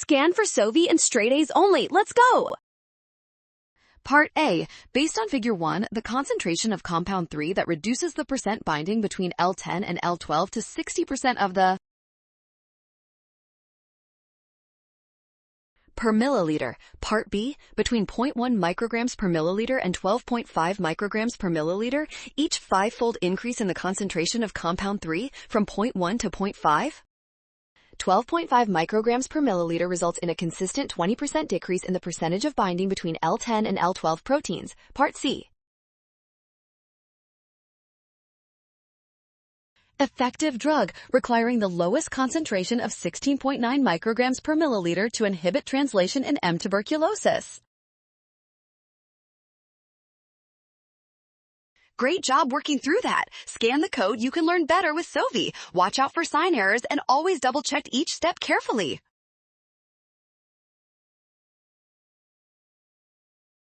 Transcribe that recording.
Scan for Sovi and straight A's only. Let's go! Part A. Based on Figure 1, the concentration of compound 3 that reduces the percent binding between L10 and L12 to 60% of the per milliliter. Part B. Between 0.1 micrograms per milliliter and 12.5 micrograms per milliliter, each 5-fold increase in the concentration of compound 3 from 0.1 to 0.5. 12.5 micrograms per milliliter results in a consistent 20% decrease in the percentage of binding between L10 and L12 proteins. Part C. Effective drug, requiring the lowest concentration of 16.9 micrograms per milliliter to inhibit translation in M. tuberculosis. Great job working through that. Scan the code. You can learn better with Sovi. Watch out for sign errors and always double-check each step carefully.